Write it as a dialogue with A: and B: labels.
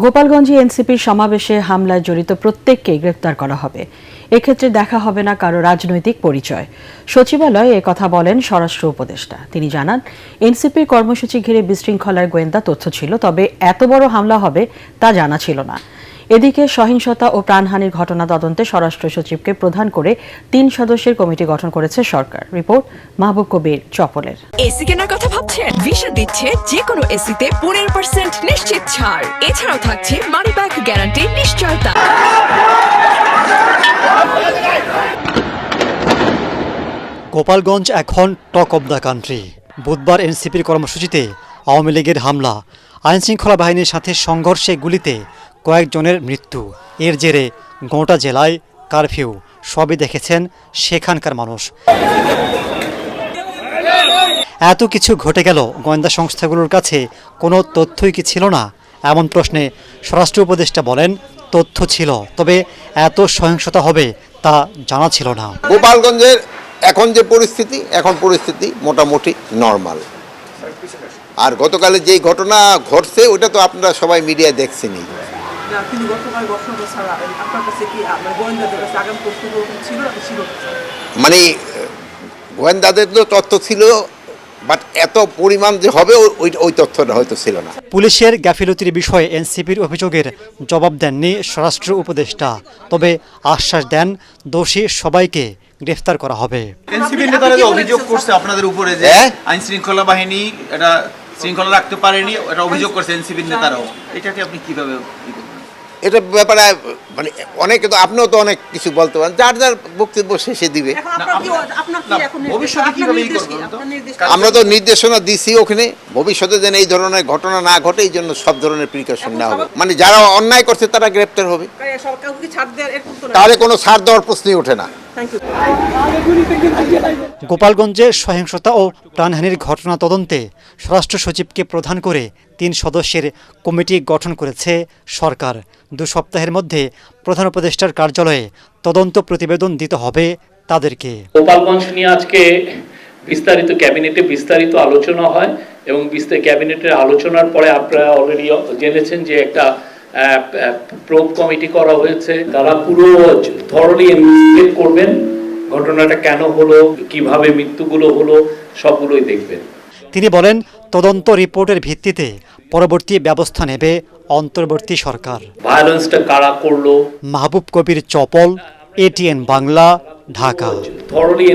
A: গোপালগঞ্জে এনসিপির সমাবেশে হামলায় জড়িত প্রত্যেককেই গ্রেফতার করা হবে। এক্ষেত্রে দেখা হবে না কারো রাজনৈতিক পরিচয়। সচিবালয়ে একথা বলেন স্বরাষ্ট্র উপদেষ্টা। তিনি জানান, এনসিপির কর্মসূচি ঘিরে বিশৃঙ্খলার গোয়েন্দা তথ্য ছিল, তবে এত বড় হামলা হবে তা জানা ছিল না। এদিকে সহিংসতা ও প্রাণহানির ঘটনা তদন্তে স্বরাষ্ট্র সচিবকে প্রধান করে 3 সদস্যের কমিটি গঠন করেছে সরকার। রিপোর্ট মাহবুব কবির চপলের।
B: এসি কেনার কথা ভাবছেন? ভিসা দিচ্ছে যে কোনো এসিতে 15% নিশ্চিত ছাড়। এছাড়াও থাকছে মানি ব্যাক গ্যারান্টি নিশ্চয়তা।
C: গোপালগঞ্জ এখন টক অব দ্য কান্ট্রি। বুধবার এনসিপির কর্মসূচিতে আওয়ামী লীগের হামলা, আইনশৃঙ্খলা বাহিনীর সাথে সংঘর্ষে গুলিতে কয়েকজনের মৃত্যু। এর জেরে গোটা জেলায় কারফিউ। সবই দেখেছেন সেখানকার মানুষ। এত কিছু ঘটে গেল, গোয়েন্দা সংস্থাগুলোর কাছে কোনো তথ্যই কি ছিল না? এমন প্রশ্নে স্বরাষ্ট্র উপদেষ্টা বলেন, তথ্য ছিল, তবে এত সহিংসতা হবে তা জানা ছিল না।
D: গোপালগঞ্জের এখন যে পরিস্থিতি মোটামুটি নর্মাল। আর গতকালে যেই ঘটনা ঘটছে ওটা তো আপনারা সবাই মিডিয়ায় দেখছেনই। মানে গোয়েন্দাদের তো তথ্য ছিল, বাট এত পরিমাণ যে হবে ওই তথ্যটা হয়তো ছিল না।
C: পুলিশের গাফিলতির বিষয়ে এনসিপির অভিযোগের জবাব দেননি স্বরাষ্ট্র উপদেষ্টা, তবে আশ্বাস দেন দোষী সবাইকে গ্রেফতার করা হবে।
E: এনসিপির নেতারা যে অভিযোগ করছে আপনাদের উপরে যে আইন শৃঙ্খলা বাহিনী এটা শৃঙ্খলা রাখতে পারেনি, এটা অভিযোগ করছে এনসিপির নেতারাও, এটাকে আপনি কিভাবে
D: এটা ব্যাপারে মানে অনেকে তো আপনিও তো অনেক কিছু বলতে পারেন, যার যার বক্তব্য শেষে দিবে। আমরা তো নির্দেশনা দিছি ওখানে, ভবিষ্যতে যেন এই ধরনের ঘটনা না ঘটে এই জন্য সব ধরনের প্রিকশন নেওয়া হবে। মানে যারা অন্যায় করছে তারা গ্রেপ্তার হবে, তাহলে কোনো ছাড় দেওয়ার প্রশ্নই ওঠে না।
C: গোপালগঞ্জে সহিংসতা ও প্রাণহানির ঘটনা তদন্তে স্বরাষ্ট্র সচিবকে প্রধান করে 3 সদস্যের কমিটি গঠন করেছে সরকার। 2 সপ্তাহের মধ্যে প্রধান উপদেষ্টার কার্যালয়ে তদন্ত প্রতিবেদন দিতে হবে তাদেরকে।
F: গোপালগঞ্জ নিয়ে আজকে ক্যাবিনেটে বিস্তারিত আলোচনা হয় এবং ক্যাবিনেটের আলোচনার পরে আপনারা অলরেডি জেনেছেন যে একটা প্রোব কমিটি করা হয়েছে। তারা পুরো থরলি ইনভেস্টিগেট করবেন, ঘটনাটা কেন হলো, কিভাবে মৃত্যুগুলো হলো, সবগুলোই দেখবেন।
C: তিনি বলেন, তদন্ত রিপোর্টের ভিত্তিতে পরবর্তী ব্যবস্থা নেবে অন্তর্বর্তী সরকার।
F: ভায়োলেন্সটা কারা করলো।
C: মাহবুব কবির চপল, এটিএন বাংলা, ঢাকা।
F: থরলি